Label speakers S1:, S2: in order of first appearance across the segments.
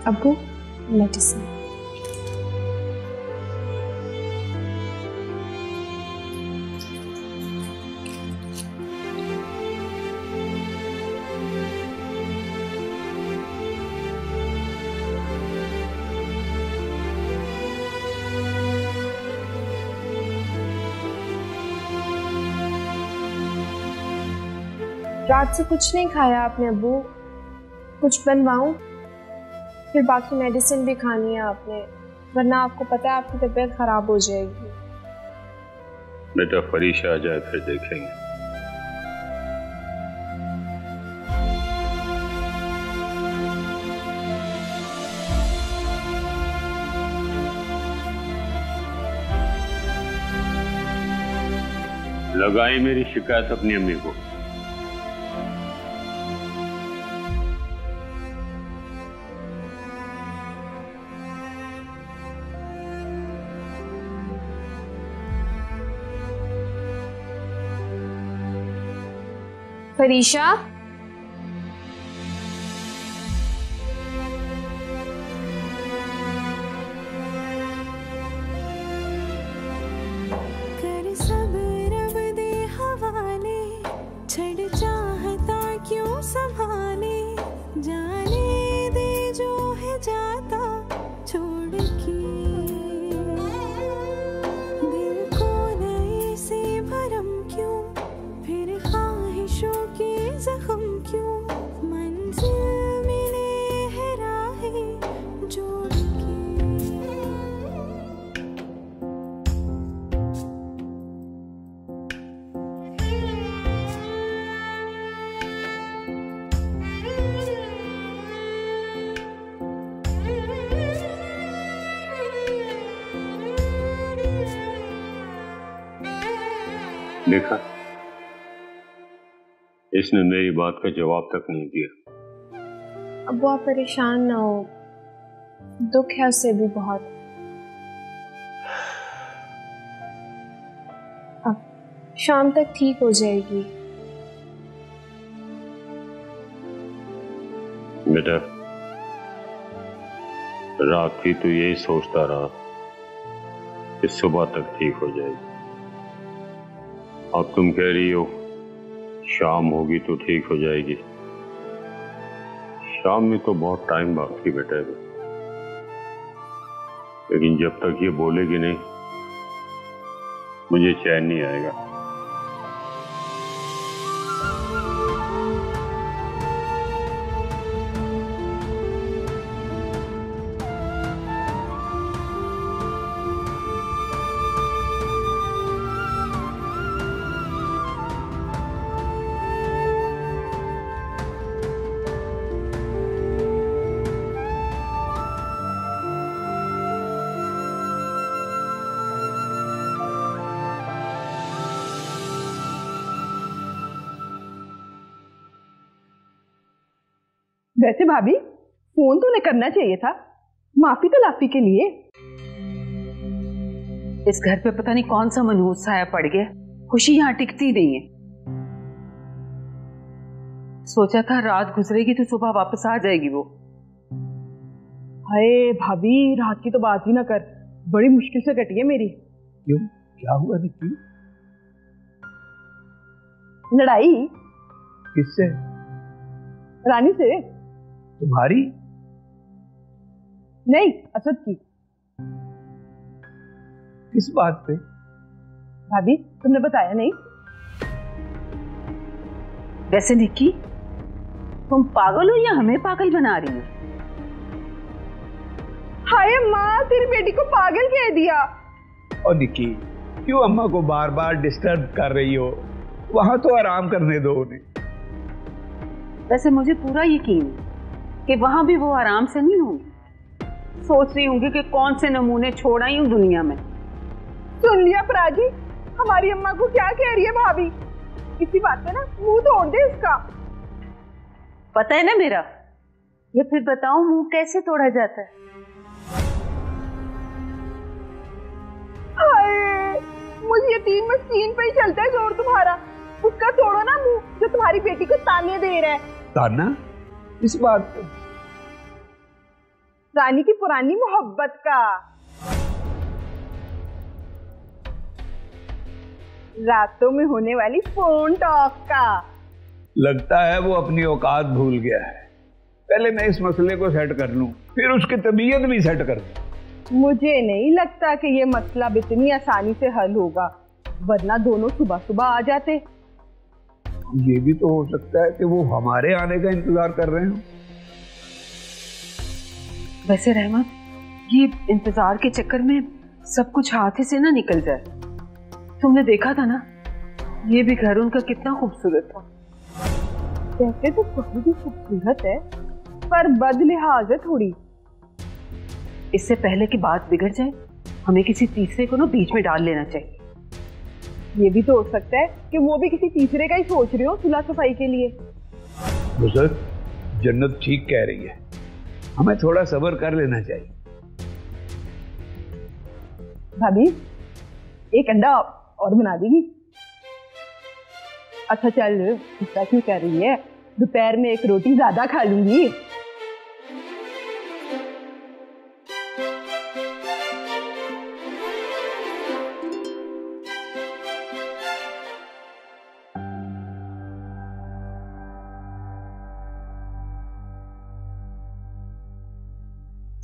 S1: अब्बू मेडिसिन। रात से कुछ नहीं खाया आपने अब्बू? कुछ बनवाऊं? फिर बाकी मेडिसिन भी खानी है आपने, वरना आपको पता है आपकी तबीयत खराब हो जाएगी।
S2: बेटा फरीशा आ जाए फिर देखेंगे। लगाई मेरी शिकायत अपनी अम्मी को।
S1: फरीशा,
S3: कर सब रब दे हवाले, छड़ चाहता क्यों संभाले, जाने दे जो है जाता छोड़ के, दिल को नए से भरम क्यों, फिर ख्वाहिशों के जख्म क्यों, मंजिल मिले है राहें जोड़ के।
S2: देखा, इसने मेरी बात का जवाब तक नहीं दिया।
S1: अब्बू आप परेशान ना हो, दुख है उसे भी बहुत। अब शाम तक ठीक हो जाएगी।
S2: बेटा रात की तो यही सोचता रहा कि सुबह तक ठीक हो जाएगी। अब तुम कह रही हो शाम होगी तो ठीक हो जाएगी। शाम में तो बहुत टाइम बाकी बेटा है, लेकिन जब तक ये बोलेगी नहीं मुझे चैन नहीं आएगा।
S4: वैसे भाभी फोन तो नहीं करना चाहिए था, माफी तो लाफी के लिए।
S5: इस घर पे पता नहीं कौन सा मनहूस साया पड़ गया, खुशी यहाँ टिकती नहीं है। सोचा था रात गुजरेगी तो सुबह वापस आ जाएगी वो।
S4: हाय भाभी रात की तो बात ही ना कर, बड़ी मुश्किल से कटी है मेरी।
S6: क्यों, क्या हुआ निक्की?
S4: लड़ाई?
S6: किससे?
S4: रानी से।
S6: तुम्हारी?
S4: नहीं, असद की।
S6: किस बात पे?
S4: भाभी तुमने बताया नहीं?
S5: वैसे निक्की तुम पागल हो या हमें पागल बना रही हो?
S4: हाय माँ, तेरी बेटी को पागल कह दिया।
S6: और निक्की क्यों अम्मा को बार बार डिस्टर्ब कर रही हो? वहां तो आराम करने दो उन्हें।
S5: वैसे मुझे पूरा यकीन है कि वहां भी वो आराम से नहीं होंगी। सोच रही होंगी कि कौन से नमूने छोड़ आई हूं दुनिया में।
S4: सुन लिया पराजी, हमारी अम्मा को क्या कह रही है भाभी? इसी बात पे ना मुंह तोड़ दे इसका।
S5: पता है ना मेरा, ये फिर बताओ मुंह कैसे तोड़ा जाता है?
S4: हाय, मुझे यतीम मस्कीन पे ही चलता है जोर तुम्हारा। उसका तोड़ो ना मुंह जो तुम्हारी बेटी को ताने दे रहा है।
S6: ताना? इस बात पे
S4: रानी की पुरानी मोहब्बत का, रातों में होने वाली फोन टॉक का।
S6: लगता है वो अपनी औकात भूल गया है। पहले मैं इस मसले को सेट कर लूं, फिर उसकी तबीयत भी सेट कर दूं।
S4: मुझे नहीं लगता कि ये मसला इतनी आसानी से हल होगा, वरना दोनों सुबह सुबह आ जाते।
S6: ये भी तो हो सकता है कि वो हमारे आने का इंतजार कर रहे हो।
S5: वैसे रहमत, ये इंतजार के चक्कर में सब कुछ हाथ से ना निकल जाए। तुमने देखा था ना, ये भी घर उनका कितना खूबसूरत था।
S4: कहते तो बहुत ही खूबसूरत है, पर बदलिहाज है थोड़ी।
S5: इससे पहले कि बात बिगड़ जाए, हमें किसी तीसरे को ना बीच में डाल लेना चाहिए।
S4: ये भी तो हो सकता है कि वो भी किसी तीसरे का ही सोच रहे हो सुलह सफाई के लिए।
S6: बुजुर्ग, जन्नत ठीक कह रही है, हमें थोड़ा सब्र कर लेना चाहिए।
S4: भाभी, एक अंडा और बना देगी? अच्छा चल, इसका क्यों कह रही है, दोपहर में एक रोटी ज्यादा खा लूंगी।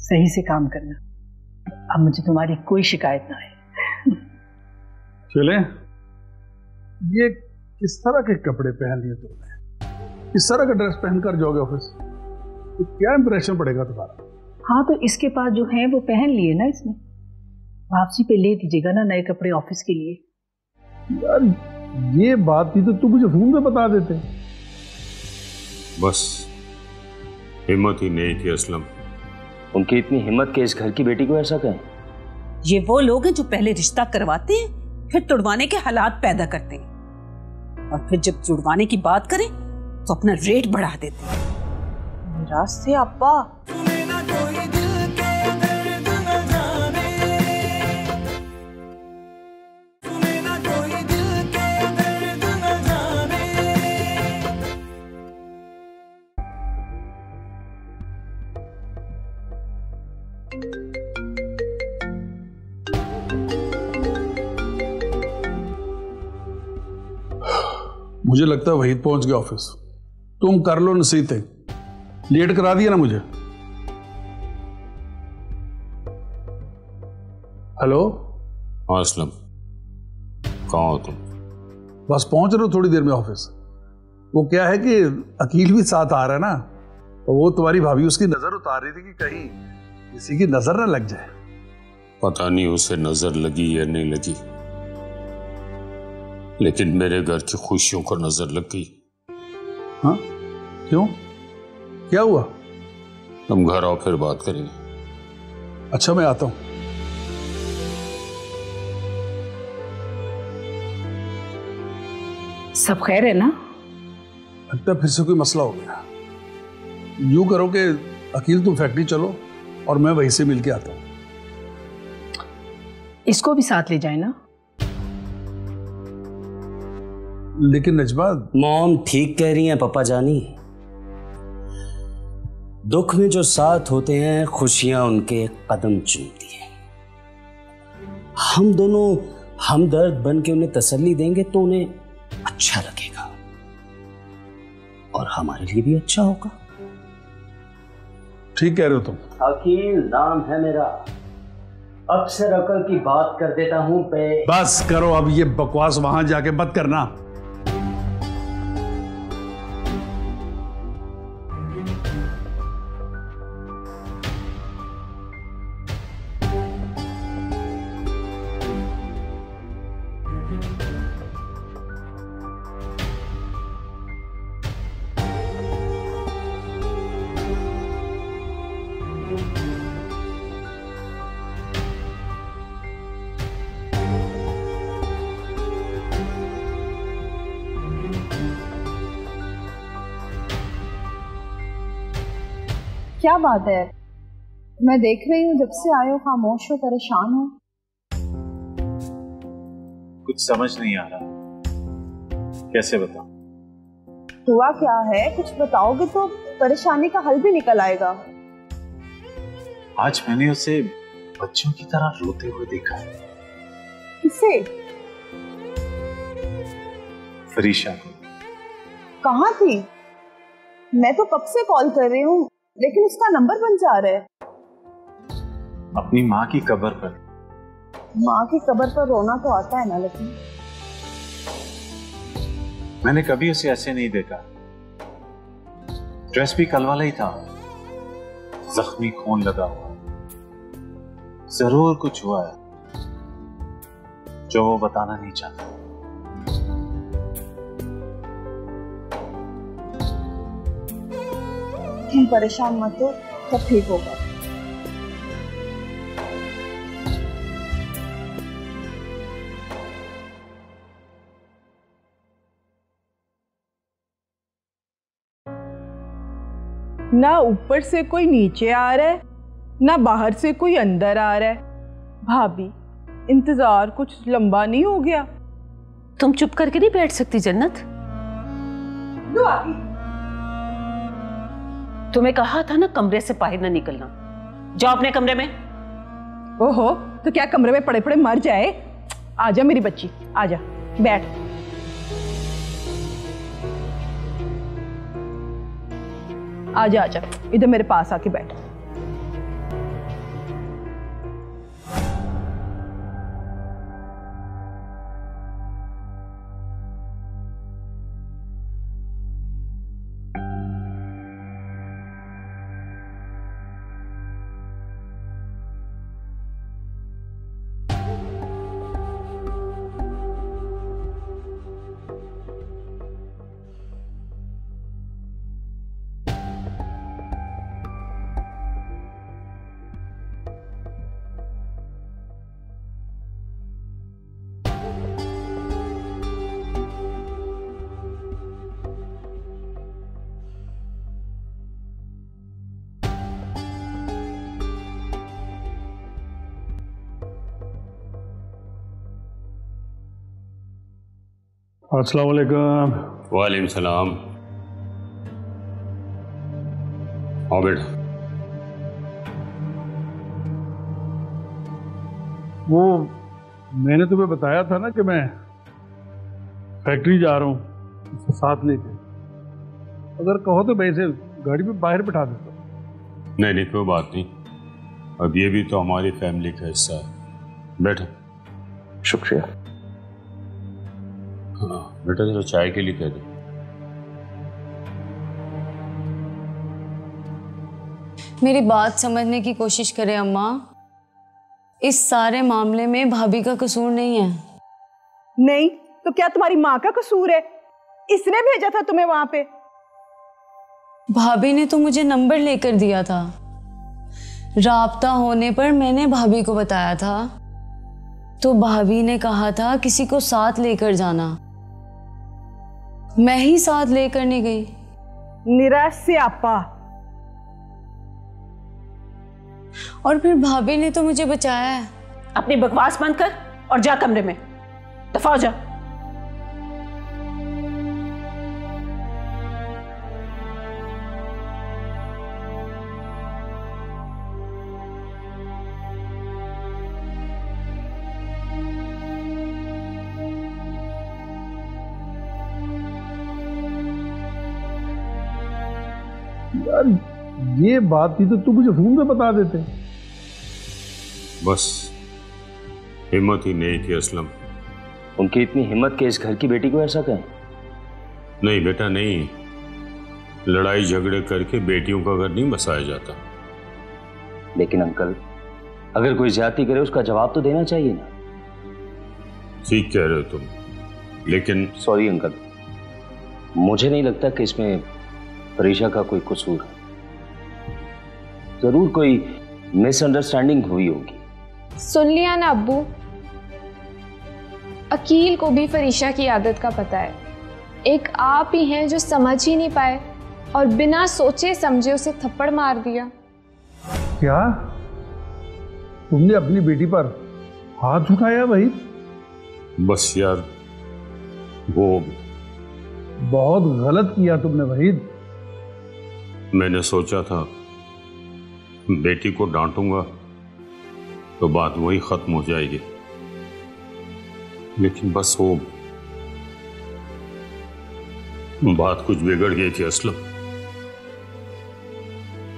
S7: सही से काम करना, अब मुझे तुम्हारी कोई शिकायत ना है।
S8: चले, ये किस तरह के कपड़े पहन लिए तुमने? इस तरह का ड्रेस पहनकर जाओगे ऑफिस, तो क्या इंप्रेशन पड़ेगा तुम्हारा?
S7: हाँ, तो इसके पास जो है वो पहन लिए ना, इसमें वापसी पे ले दीजिएगा ना नए कपड़े ऑफिस के लिए।
S8: यार ये बात थी तो तुम मुझे फोन पे बता देते।
S2: बस हिम्मत ही नहीं थी असलम।
S9: उनकी इतनी हिम्मत के इस घर की बेटी को ऐसा कहें?
S10: ये वो लोग हैं जो पहले रिश्ता करवाते हैं, फिर तुड़वाने के हालात पैदा करते हैं, और फिर जब जुड़वाने की बात करें तो अपना रेट बढ़ा देते हैं।
S4: निराश थे अब्बा।
S8: मुझे लगता है वहीद पहुंच गया ऑफिस। तुम कर लो नसीहतें, लेट करा दिया ना मुझे। हेलो।
S2: हाँ असलम, कहाँ हो तुम?
S8: बस पहुंच रहे हो थोड़ी देर में ऑफिस। वो क्या है कि अकील भी साथ आ रहा है ना, तो वो तुम्हारी भाभी उसकी नजर उतार रही थी कि कहीं किसी की नजर ना लग जाए।
S2: पता नहीं उसे नजर लगी या नहीं लगी, लेकिन मेरे घर की खुशियों को नजर लग गई।
S8: हाँ क्यों, क्या हुआ?
S2: तुम घर आओ फिर बात करेंगे।
S8: अच्छा मैं आता हूं।
S7: सब खैर है ना?
S8: लगता है फिर से कोई मसला हो गया। यूं करो कि अकील तुम फैक्ट्री चलो और मैं वहीं से मिल के आता हूं।
S7: इसको भी साथ ले जाए ना।
S8: लेकिन नजमा,
S9: मॉम ठीक कह रही हैं पापा जानी। दुख में जो साथ होते हैं, खुशियां उनके कदम चूमती हैं। हम दोनों हमदर्द बन के उन्हें तसल्ली देंगे तो उन्हें अच्छा लगेगा और हमारे लिए भी अच्छा होगा।
S8: ठीक कह रहे हो तुम।
S9: अकील नाम है मेरा, अक्सर अकल की बात कर देता हूं पे।
S8: बस करो अब ये बकवास, वहां जाके मत करना।
S11: क्या बात है, मैं देख रही हूँ जब से आए हो खामोश हो, परेशान हो।
S12: कुछ समझ नहीं आ रहा, कैसे बताऊं?
S11: हुआ क्या है, कुछ बताओगे तो परेशानी का हल भी निकल आएगा।
S12: आज मैंने उसे बच्चों की तरह रोते हुए देखा है।
S4: किसे?
S12: फरीशा को।
S11: कहाँ थी? मैं तो कब से कॉल कर रही हूँ लेकिन उसका नंबर बंद जा रहा है।
S12: अपनी माँ की कब्र पर।
S11: माँ की कब्र पर रोना तो आता है ना, लेकिन
S12: मैंने कभी उसे ऐसे नहीं देखा। ड्रेस भी कल वाला ही था, जख्मी खून लगा हुआ। जरूर कुछ हुआ है जो वो बताना नहीं चाहता।
S11: तुम परेशान मत हो, सब ठीक होगा।
S4: ना ऊपर से कोई नीचे आ रहा है, ना बाहर से कोई अंदर आ रहा है। भाभी, इंतजार कुछ लंबा नहीं हो गया?
S5: तुम चुप करके नहीं बैठ सकती जन्नत? तुम्हें कहा था ना कमरे से बाहर ना निकलना। जाओ अपने कमरे में।
S4: ओहो, तो क्या कमरे में पड़े पड़े मर जाए? आजा मेरी बच्ची, आजा, बैठ। आजा आजा, इधर मेरे पास आके बैठ।
S8: अस्सलाम वालेकुम।
S2: वालेकुम सलाम। आओ बेटा।
S8: वो मैंने तुम्हें बताया था ना कि मैं फैक्ट्री जा रहा हूँ, उसको साथ लेके। अगर कहो तो मैं इसे गाड़ी में बाहर बिठा देता हूँ।
S2: नहीं, कोई बात नहीं। अब ये भी तो हमारी फैमिली का हिस्सा है। बैठो।
S12: शुक्रिया।
S2: हाँ बेटा, जरा चाय के लिए कह दो।
S13: मेरी बात समझने की कोशिश करें अम्मा। इस सारे मामले में भाभी का कसूर नहीं है।
S4: नहीं तो क्या तुम्हारी माँ का कसूर है? इसने भेजा था तुम्हें वहां पे।
S13: भाभी ने तो मुझे नंबर लेकर दिया था। राब्ता होने पर मैंने भाभी को बताया था, तो भाभी ने कहा था किसी को साथ लेकर जाना। मैं ही साथ लेकर नहीं गई।
S4: निराश से आपा।
S13: और फिर भाभी ने तो मुझे बचाया है।
S5: अपनी बकवास बंद कर और जा कमरे में। दफा हो जा।
S8: यार ये बात थी तो तू मुझे फोन पे बता देते।
S2: बस हिम्मत ही नहीं थी असलम।
S9: उनकी इतनी हिम्मत के इस घर की बेटी को ऐसा कहें?
S2: नहीं बेटा नहीं, लड़ाई झगड़े करके बेटियों का घर नहीं बसाया जाता।
S9: लेकिन अंकल, अगर कोई ज्यादती करे उसका जवाब तो देना चाहिए ना।
S2: ठीक कह रहे हो तुम, लेकिन
S9: सॉरी अंकल, मुझे नहीं लगता कि इसमें फरीशा का कोई कसूर है। जरूर कोई मिसअंडरस्टैंडिंग हुई होगी।
S1: सुन लिया ना अब्बू, अकील को भी फरीशा की आदत का पता है। एक आप ही हैं जो समझ ही नहीं पाए और बिना सोचे समझे उसे थप्पड़ मार दिया।
S8: क्या तुमने अपनी बेटी पर हाथ उठाया भाई?
S2: बस यार, वो
S8: बहुत गलत किया तुमने वहीद।
S2: मैंने सोचा था बेटी को डांटूंगा तो बात वही खत्म हो जाएगी। लेकिन बस वो बात कुछ बिगड़ गई थी असलम।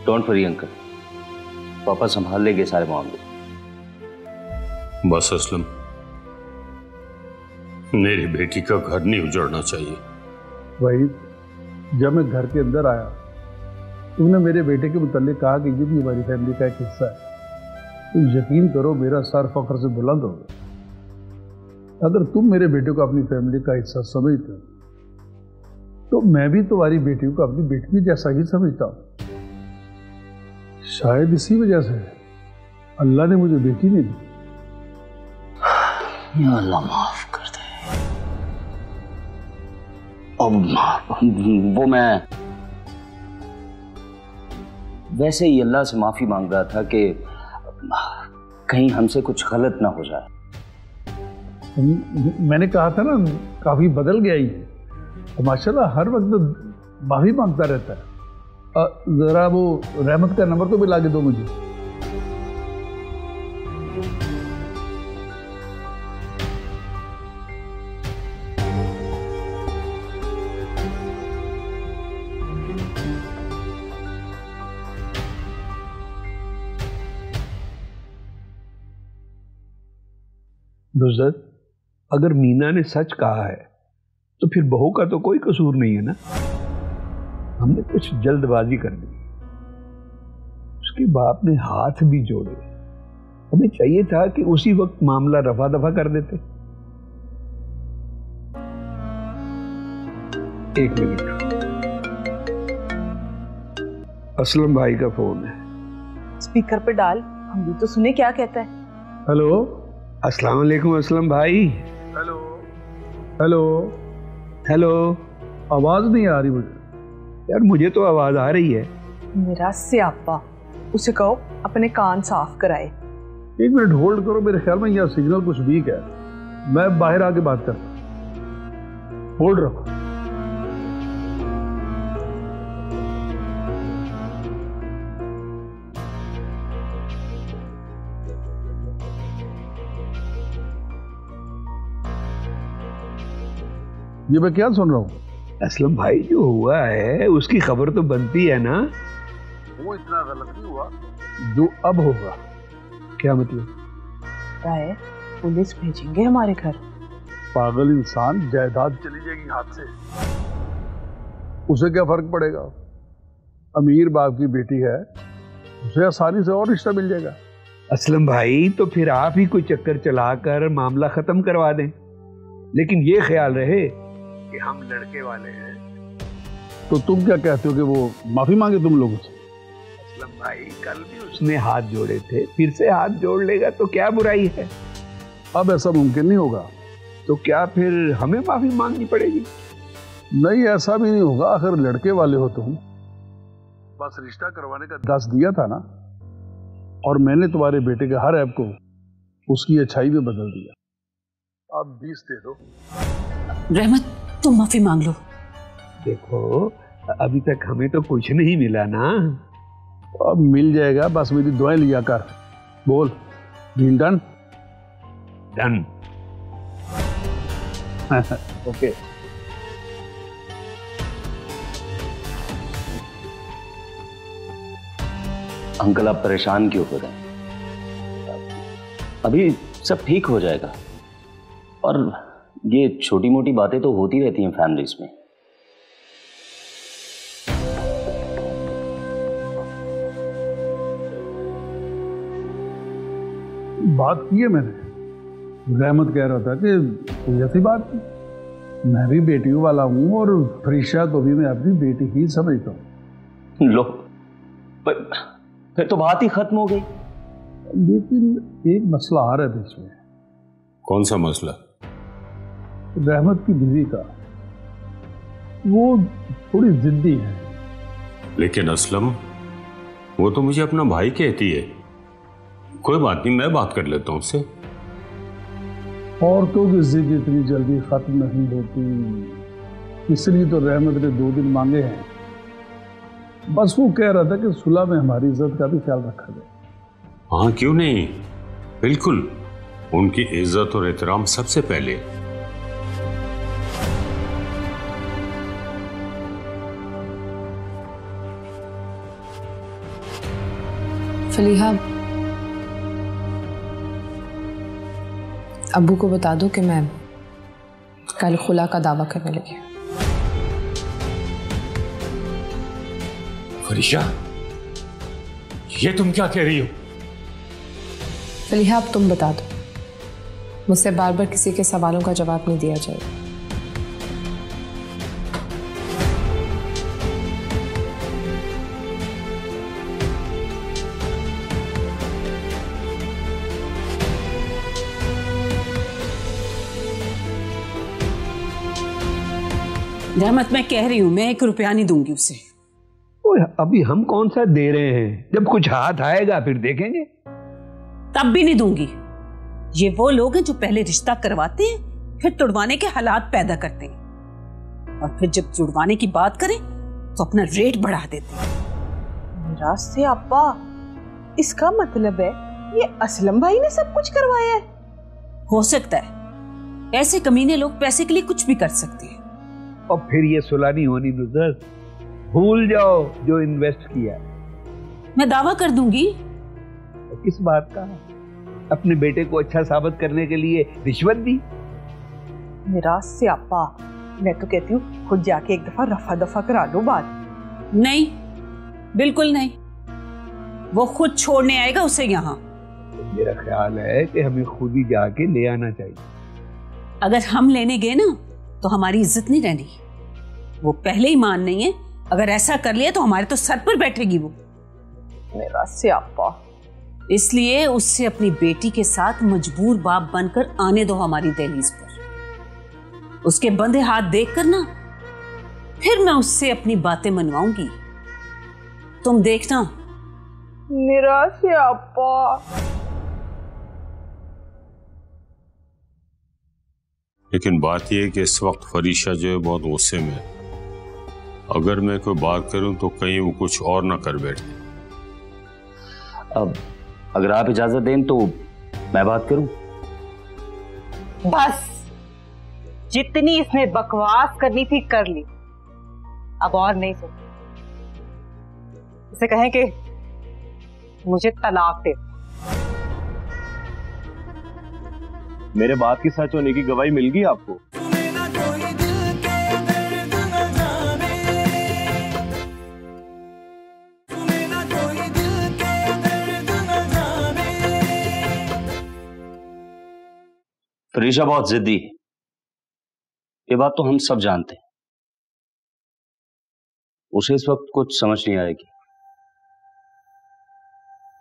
S9: डोंट वरी अंकल, पापा संभाल लेंगे सारे मामले।
S2: बस असलम, मेरी बेटी का घर नहीं उजड़ना चाहिए।
S8: वही जब मैं घर के अंदर आया तुमने मेरे बेटे के मुतालिक कहा कि ये भी हमारी फैमिली का एक हिस्सा है, तो यकीन करो मेरा सर फख्र से बुलंद हो गया। अगर तुम मेरे बेटे को अपनी फैमिली का हिस्सा समझते हो तो मैं भी तुम्हारी बेटी को अपनी बेटी जैसा ही समझता हूं। शायद इसी वजह से अल्लाह ने मुझे बेटी नहीं दी।
S9: या अल्लाह माफ कर दे। वो मैं वैसे ही अल्लाह से माफी मांग रहा था कि कहीं हमसे कुछ गलत ना हो जाए।
S8: मैंने कहा था ना काफी बदल गया ही है, तो माशाल्लाह हर वक्त माफी मांगता रहता है। जरा वो रहमत का नंबर तो मिला के दो मुझे।
S6: नुज़रत, अगर मीना ने सच कहा है तो फिर बहू का तो कोई कसूर नहीं है ना। हमने कुछ जल्दबाजी कर दी, उसके बाप ने हाथ भी जोड़े। हमें चाहिए था कि उसी वक्त मामला रफा दफा कर देते। एक मिनट, असलम भाई का फोन है।
S4: स्पीकर पे डाल, हम भी तो सुने क्या कहता है।
S8: हेलो,
S6: अस्सलाम वालेकुम असलम भाई।
S8: Hello hello
S6: hello.
S8: आवाज नहीं आ रही मुझे।
S6: यार मुझे तो आवाज आ रही है।
S4: मेरा स्यापा, उसे कहो अपने कान साफ कराए।
S8: एक मिनट होल्ड करो, मेरे ख्याल में यहाँ सिग्नल कुछ वीक है, मैं बाहर आके बात करता हूँ। होल्ड रखो। ये मैं क्या सुन रहा हूँ?
S6: असलम भाई, जो हुआ है उसकी खबर तो बनती है ना।
S8: वो इतना गलत नहीं हुआ जो अब होगा। क्या मतलब?
S4: राय, पुलिस भेजेंगे हमारे घर।
S8: पागल इंसान, जायदाद चली जाएगी हाथ से, उसे क्या फर्क पड़ेगा? अमीर बाप की बेटी है, उसे आसानी से और रिश्ता मिल जाएगा।
S6: असलम भाई, तो फिर आप ही कोई चक्कर चलाकर मामला खत्म करवा दें, लेकिन ये ख्याल रहे कि हम लड़के वाले हैं।
S8: तो तुम क्या कहते हो कि वो माफी मांगे तुम लोगों से?
S6: असलम भाई, कल भी उसने हाथ जोड़े थे, फिर से हाथ जोड़ लेगा तो क्या बुराई है?
S8: अब ऐसा मुमकिन नहीं होगा।
S6: तो क्या फिर हमें माफी मांगनी पड़ेगी?
S8: नहीं, ऐसा भी नहीं होगा। आखिर लड़के वाले हो तुम। बस रिश्ता करवाने का 10 दिया था ना, और मैंने तुम्हारे बेटे के हर ऐप को उसकी अच्छाई में बदल दिया। अब 20 दे दो।
S10: रहमत, तुम माफी मांग लो।
S6: देखो, अभी तक हमें तो कुछ नहीं मिला ना।
S8: अब मिल जाएगा, बस मेरी दुआएं लिया कर। बोल, deal done?
S6: Done.
S8: Okay.
S9: Uncle, आप परेशान क्यों हो रहे हैं? अभी सब ठीक हो जाएगा। और ये छोटी मोटी बातें तो होती रहती हैं फैमिलीज में।
S8: बात की है मैंने। रहमत कह रहा था कि कोई ऐसी बात नहीं, मैं भी बेटियों वाला हूं और फरीशा को भी मैं अपनी बेटी ही समझता हूं।
S9: लो, फिर तो बात ही खत्म हो गई।
S8: लेकिन एक मसला आ रहा है बीच में।
S2: कौन सा मसला?
S8: रहमत की बीवी का। वो थोड़ी जिद्दी है।
S2: लेकिन असलम, वो तो मुझे अपना भाई कहती है। कोई बात नहीं, मैं बात कर लेता हूँ उससे।
S8: औरतों की जिद इतनी जल्दी खत्म नहीं होती, इसलिए तो रहमत ने 2 दिन मांगे हैं बस वो कह रहा था कि सुलह में हमारी इज्जत का भी ख्याल रखा जाए।
S2: हाँ क्यों नहीं, बिल्कुल, उनकी इज्जत और एहतराम सबसे पहले।
S1: फलीहा, अब्बू को बता दो कि मैं कल खुला का दावा करने लगी।
S2: फरीशा, ये तुम क्या कह रही हो?
S1: फलीहा, अब तुम बता दो, मुझसे बार बार किसी के सवालों का जवाब नहीं दिया जाएगा।
S10: रहमत, मैं कह रही हूं, मैं 1 रुपया नहीं दूंगी उसे।
S6: अभी हम कौन सा दे रहे हैं, जब कुछ हाथ आएगा फिर देखेंगे।
S10: तब भी नहीं दूंगी। ये वो लोग हैं जो पहले रिश्ता करवाते हैं, फिर तुड़वाने के हालात पैदा करते हैं, और फिर जब जुड़वाने की बात करें तो अपना रेट बढ़ा देते हैं।
S11: निराज से अब्बा, इसका मतलब है ये असलम भाई ने सब कुछ करवाया है?
S10: हो सकता है, ऐसे कमीने लोग पैसे के लिए कुछ भी कर सकते हैं।
S6: और फिर ये सुलह नहीं होनी नुसरत, भूल जाओ जो इन्वेस्ट किया।
S10: मैं दावा कर दूंगी।
S6: किस बात का? अपने बेटे को अच्छा साबित करने के लिए रिश्वत दी?
S11: निराज से अब्बा, मैं तो कहती हूँ खुद जाके एक दफा रफा दफा करा लो बात।
S10: नहीं, बिल्कुल नहीं, वो खुद छोड़ने आएगा उसे यहाँ।
S6: मेरा ख्याल है कि हमें खुद ही जाके ले आना चाहिए।
S10: अगर हम लेने गए ना तो हमारी इज्जत नहीं रहनी। वो पहले ही मान नहीं है, अगर ऐसा कर लिया तो हमारे तो सर पर बैठेगी वो।
S11: निराज से अब्बा,
S10: इसलिए उससे अपनी बेटी के साथ मजबूर बाप बनकर आने दो हमारी दहलीज पर। उसके बंधे हाथ देख कर ना, फिर मैं उससे अपनी बातें मनवाऊंगी, तुम देखना।
S11: निराज से अब्बा।
S2: लेकिन बात यह है कि इस वक्त फरीशा जो है बहुत गुस्से में है। अगर मैं कोई बात करूं तो कहीं वो कुछ और ना कर बैठे।
S9: अब अगर आप इजाजत दें तो मैं बात करूं।
S11: बस जितनी इसने बकवास करनी थी कर ली, अब और नहीं सुन। इसे कहें कि मुझे तलाक दे।
S12: मेरे बात की सच होने की गवाही मिल गई आपको?
S9: फरीशा बहुत जिद्दी है, ये बात तो हम सब जानते हैं। उसे इस वक्त कुछ समझ नहीं आएगी,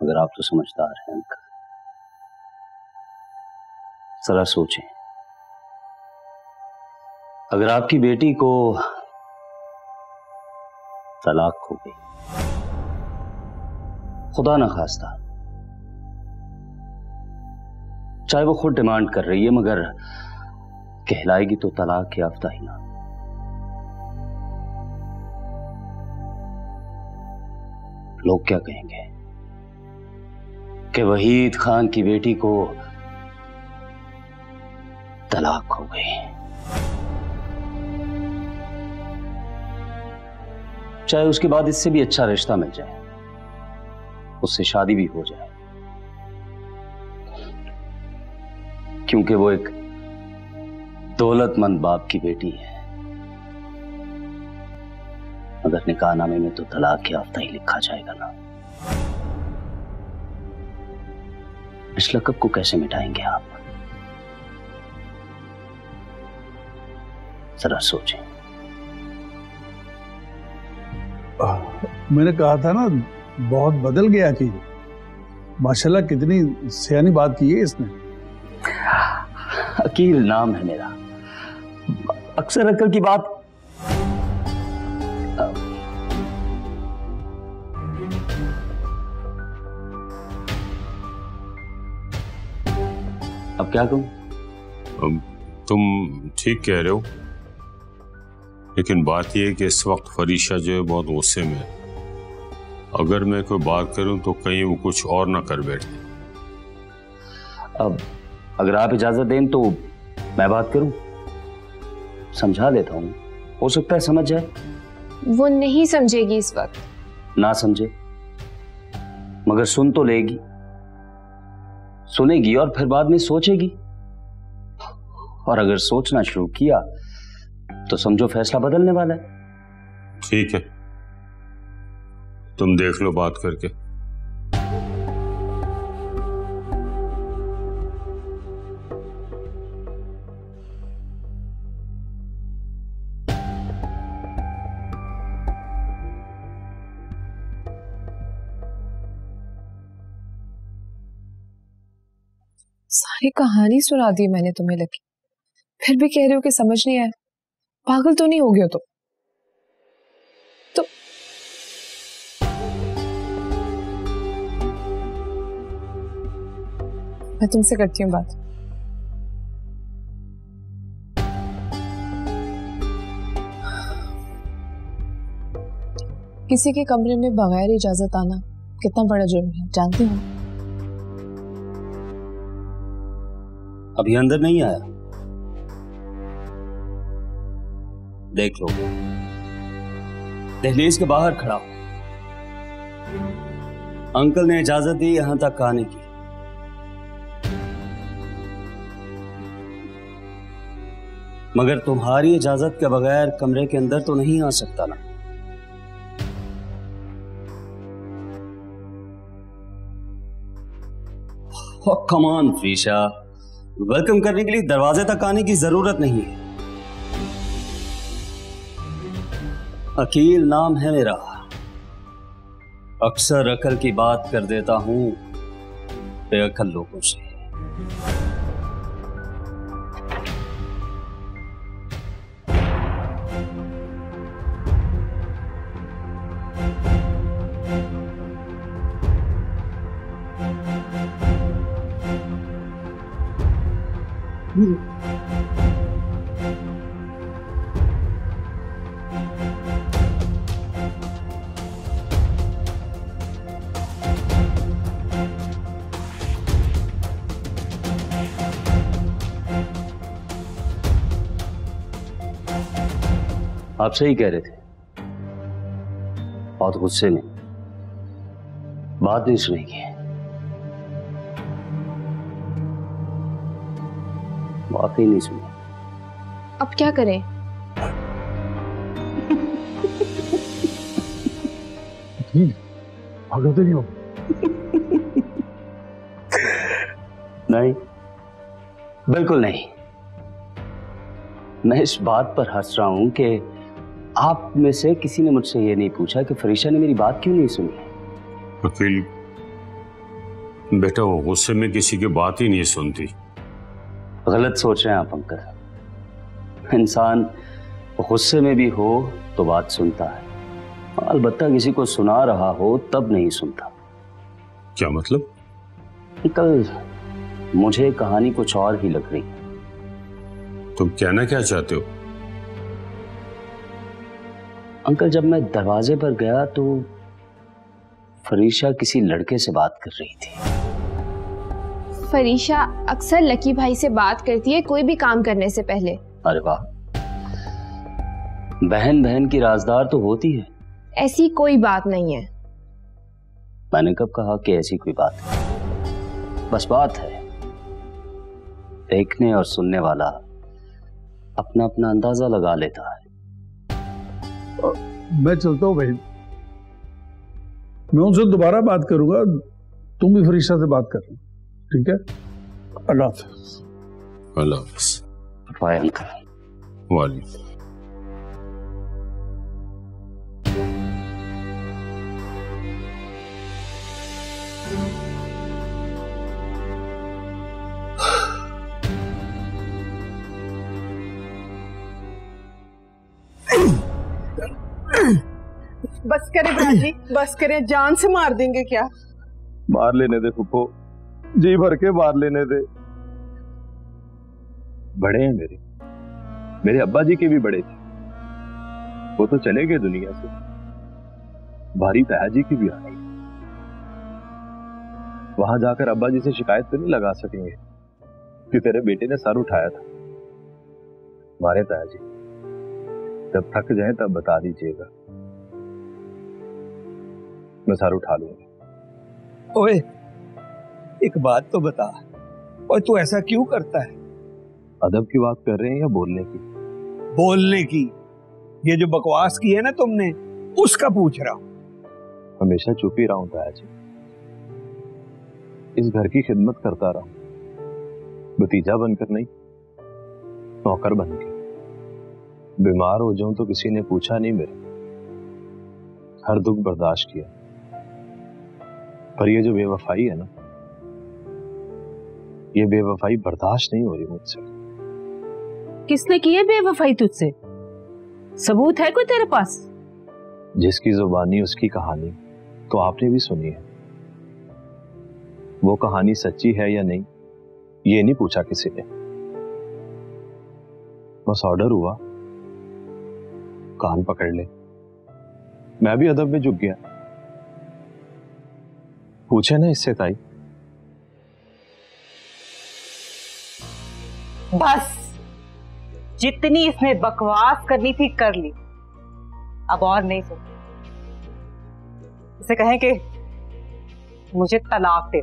S9: मगर आप तो समझदार हैं अंकल। जरा सोचें, अगर आपकी बेटी को तलाक हो गई, खुदा ना खास्ता, चाहे वो खुद डिमांड कर रही है, मगर कहलाएगी तो तलाक याफ्ता ही ना। लोग क्या कहेंगे कि वहीद खान की बेटी को तलाक हो गई। चाहे उसके बाद इससे भी अच्छा रिश्ता मिल जाए, उससे शादी भी हो जाए, क्योंकि वो एक दौलतमंद बाप की बेटी है। मगर निकाहनामे में तो तलाक याफ्ता ही लिखा जाएगा ना। इस लक़ब को कैसे मिटाएंगे आप? जरा सोचें।
S8: मैंने कहा था ना, बहुत बदल गया कि माशाल्लाह कितनी सयानी बात की है इसने।
S9: अकील नाम है मेरा, अक्सर अक्ल की बात। अब क्या कहूं?
S2: तुम ठीक कह रहे हो, लेकिन बात यह है कि इस वक्त फरीशा जो है बहुत गुस्से में है। अगर मैं कोई बात करूं तो कहीं वो कुछ और ना कर बैठे।
S9: अब अगर आप इजाजत दें तो मैं बात करूं, समझा देता हूं, हो सकता है समझ जाए।
S1: वो नहीं समझेगी इस वक्त।
S9: ना समझे मगर सुन तो लेगी, सुनेगी और फिर बाद में सोचेगी, और अगर सोचना शुरू किया तो समझो फैसला बदलने वाला है।
S2: ठीक है, तुम देख लो बात करके।
S1: सारी कहानी सुना दी मैंने तुम्हें लगी, फिर भी कह रहे हो कि समझ नहीं आया। पागल तो नहीं हो गए हो तो मैं तुमसे करती हूँ बात। किसी के कमरे में बगैर इजाजत आना कितना बड़ा जुर्म है, जानती हो?
S9: अभी अंदर नहीं आया, देख लो, दहलीज के बाहर खड़ा हूं। अंकल ने इजाजत दी यहां तक आने की। मगर तुम्हारी इजाजत के बगैर कमरे के अंदर तो नहीं आ सकता ना। कम ऑन फरीशा, वेलकम करने के लिए दरवाजे तक आने की जरूरत नहीं है। अकील नाम है मेरा, अक्सर अकल की बात कर देता हूं बेअकल लोगों से। आप सही कह रहे थे, बहुत गुस्से में, बात नहीं सुनेगी, बात ही नहीं सुनी।
S1: अब क्या करें?
S8: भागो तो नहीं हो?
S9: नहीं, बिल्कुल नहीं। मैं इस बात पर हंस रहा हूं कि आप में से किसी ने मुझसे ये नहीं पूछा कि फरीशा ने मेरी बात क्यों नहीं सुनी।
S2: अकील बेटा, वो गुस्से में किसी की बात ही नहीं सुनती।
S9: गलत सोच रहे हैं आप अंकल। इंसान गुस्से में भी हो तो बात सुनता है, अलबत्ता किसी को सुना रहा हो तब नहीं सुनता।
S2: क्या मतलब?
S9: अंकल, मुझे कहानी कुछ और ही लग रही।
S2: तुम कहना क्या चाहते हो?
S9: अंकल, जब मैं दरवाजे पर गया तो फरीशा किसी लड़के से बात कर रही थी।
S1: फरीशा अक्सर लकी भाई से बात करती है कोई भी काम करने से पहले।
S9: अरे वाह, बहन बहन की राजदार तो होती है।
S1: ऐसी कोई बात नहीं है।
S9: मैंने कब कहा कि ऐसी कोई बात है? बस बात है, देखने और सुनने वाला अपना अपना अंदाजा लगा लेता है।
S8: मैं चलता हूँ भाई, मैं उनसे दोबारा बात करूंगा, तुम भी फरीशा से बात करना, ठीक है? अल्लाह हाफ़िज़।
S2: अल्लाह हाफ़िज़।
S9: Bye uncle.
S2: वालेकुम।
S4: बस करें ब्राजी, बस करें, जान से मार देंगे क्या?
S14: मार लेने दे फुप्पो, जी भर के मार लेने दे। बड़े हैं मेरे अब्बा जी के भी बड़े थे, वो तो चले गए दुनिया से। भारी ताया जी की भी आ रही। वहां जाकर अब्बा जी से शिकायत तो नहीं लगा सकेंगे कि तेरे बेटे ने सर उठाया था। मारे ताया जी, जब थक जाए तब बता दीजिएगा, मैं सर उठा लूंगा।
S6: ओए, एक बात तो बता, और तू ऐसा क्यों करता है?
S14: अदब की बात कर रहे हैं या बोलने की?
S6: बोलने की। ये जो बकवास की है ना तुमने, उसका पूछ रहा हूं।
S14: हमेशा चुप ही रहा हूं ताया जी, इस घर की खिदमत करता रहा, भतीजा बनकर नहीं, नौकर बनकर। बीमार हो जाऊं तो किसी ने पूछा नहीं मेरे, हर दुख बर्दाश्त किया। पर ये जो बेवफाई है ना, ये बेवफाई बर्दाश्त नहीं हो रही मुझसे।
S5: किसने की है बेवफाई तुझसे? सबूत है कोई तेरे पास?
S14: जिसकी जुबानी उसकी कहानी तो आपने भी सुनी है। वो कहानी सच्ची है या नहीं, ये नहीं पूछा किसी ने। बस ऑर्डर हुआ, कान पकड़ ले। मैं भी अदब में झुक गया। पूछे ना इससे ताई।
S5: बस जितनी इसने बकवास करनी थी कर ली, अब और नहीं सुन। इसे कहें कि मुझे तलाक दे।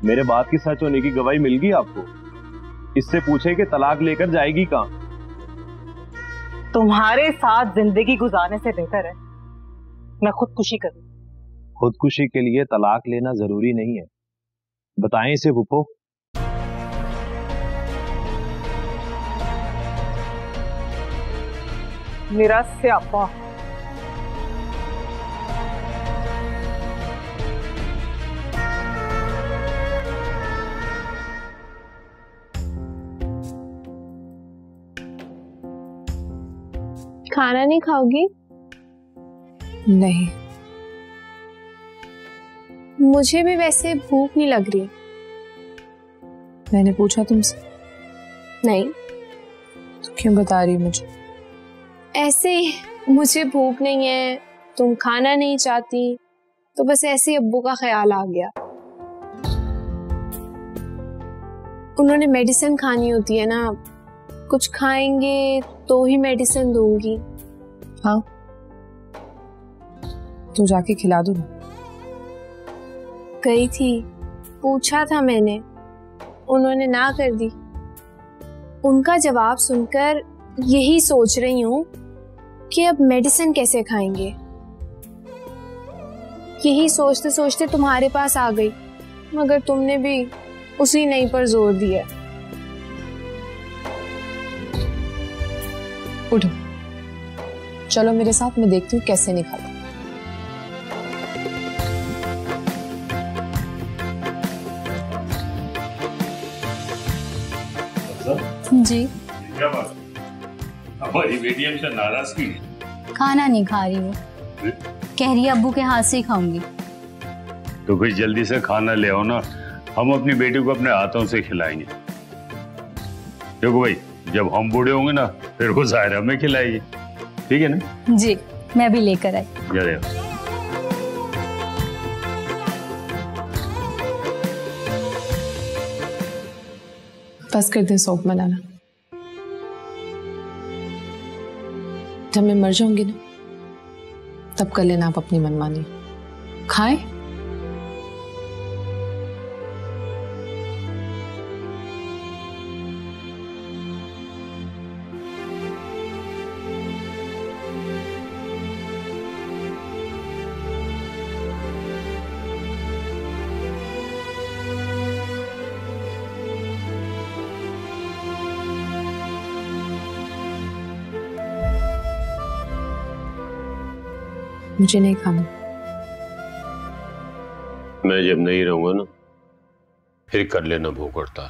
S14: मेरे बात की सच होने की गवाही मिल गई आपको? इससे पूछे कि तलाक लेकर जाएगी कहां?
S5: तुम्हारे साथ जिंदगी गुजारने से बेहतर है मैं खुदकुशी करूं।
S14: खुदकुशी के लिए तलाक लेना जरूरी नहीं है, बताएं इसे फूफो।
S5: मेरा स्यापा।
S1: खाना नहीं खाओगी?
S15: नहीं।
S1: मुझे भी वैसे भूख नहीं लग रही।
S15: मैंने पूछा तुमसे?
S1: नहीं।
S15: तो क्यों बता रही मुझे?
S1: ऐसे ही, मुझे भूख नहीं है, तुम खाना नहीं चाहती, तो बस ऐसे ही अब्बू का ख्याल आ गया। उन्होंने मेडिसिन खानी होती है ना, कुछ खाएंगे तो ही मेडिसिन दूंगी।
S15: हाँ, तो जाके खिला दो ना।
S1: गई थी, पूछा था मैंने, उन्होंने ना कर दी। उनका जवाब सुनकर यही सोच रही हूँ कि अब मेडिसिन कैसे खाएंगे। यही सोचते सोचते तुम्हारे पास आ गई, मगर तुमने भी उसी नहीं पर जोर दिया।
S15: उठो, चलो मेरे साथ, मैं देखती हूँ कैसे नहीं खाता।
S13: जी
S2: क्या बात? हमारी बेटी हमसे नाराज की?
S13: खाना नहीं खा रही हूँ, कह रही है अब्बू के हाथ से ही खाऊंगी।
S2: तो भाई जल्दी से खाना ले आओ ना, हम अपनी बेटी को अपने हाथों से खिलाएंगे। देखो भाई, जब हम बूढ़े होंगे ना, फिर वो ज़ाहिर हमें खिलाएगी, ठीक है ना?
S13: जी, मैं भी लेकर आई।
S2: जल्दी।
S15: बस कर दे शौक मनाना। जब मैं मर जाऊंगी ना, तब कर लेना आप अपनी मनमानी। खाएं? मुझे नहीं खाना।
S2: मैं जब नहीं रहूंगा ना, फिर कर लेना भूख हड़ताल।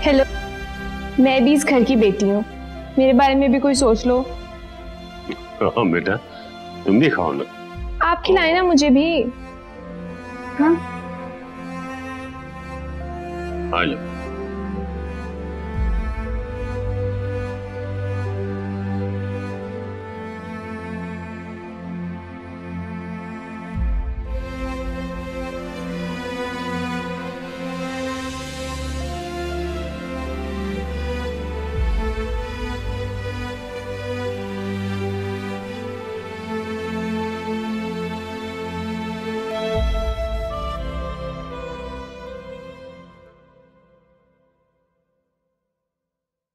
S1: हेलो, मैं भी इस घर की बेटी हूँ, मेरे बारे में भी कोई सोच लो।
S2: हाँ बेटा, तुम भी खाओ ना।
S1: आप खिलाए ना मुझे भी। हाँ,
S2: आ जाओ।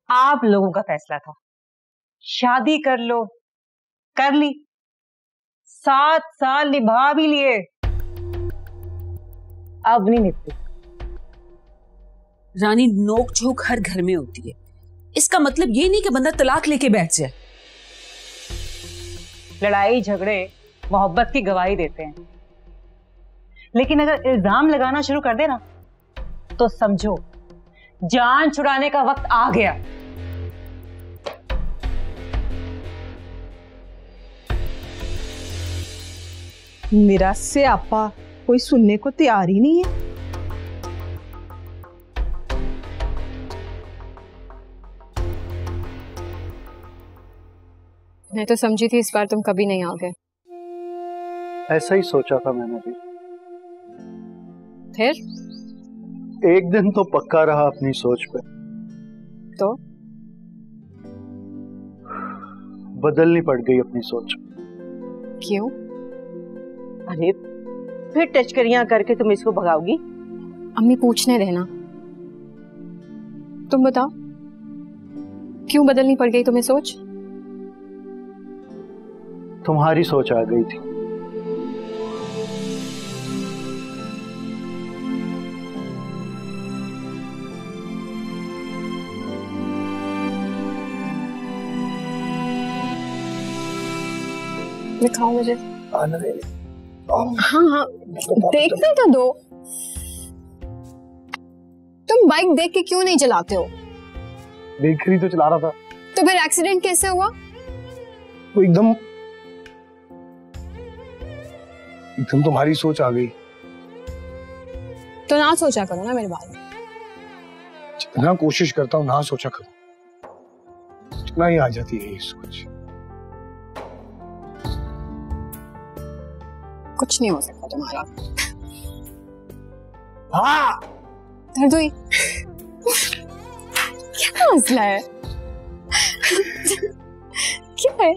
S5: आप लोगों का फैसला था, शादी कर लो, कर ली, 7 साल निभा भी लिए, अब नहीं निभती।
S10: रानी, नोक झोंक हर घर में होती है, इसका मतलब ये नहीं कि बंदा तलाक लेके बैठ जाए।
S5: लड़ाई झगड़े मोहब्बत की गवाही देते हैं, लेकिन अगर इल्जाम लगाना शुरू कर देना तो समझो जान छुड़ाने का वक्त आ गया।
S4: मेरा स्यापा कोई सुनने को तैयार ही नहीं है।
S16: मैं तो समझी थी इस बार तुम कभी नहीं आओगे।
S17: ऐसा ही सोचा था मैंने भी।
S16: फिर
S17: एक दिन तो पक्का रहा अपनी सोच पे।
S16: तो
S17: बदलनी पड़ गई अपनी सोच।
S16: क्यों?
S5: अरे फिर टचकरियां करके तुम इसको भगाओगी?
S16: अम्मी पूछने देना। तुम बताओ क्यों बदलनी पड़ गई तुम्हें सोच?
S17: तुम्हारी सोच आ गई थी।
S16: दिखाओ मुझे।
S17: आने दे।
S16: हाँ देखने तो दो। तुम बाइक देख के क्यों नहीं चलाते हो?
S17: देख रही तो चला रहा था।
S16: तो फिर एक्सीडेंट कैसे हुआ?
S17: वो एकदम तुम्हारी सोच आ गई।
S16: तो ना सोचा करो ना मेरे बारे में।
S17: जितना कोशिश करता हूँ ना सोचा करूँ, उतना ही आ जाती है ये सोच।
S16: कुछ नहीं हो सकता तुम्हारा।
S17: हाँ
S16: दर्द हुई? क्या मसला है? क्या है?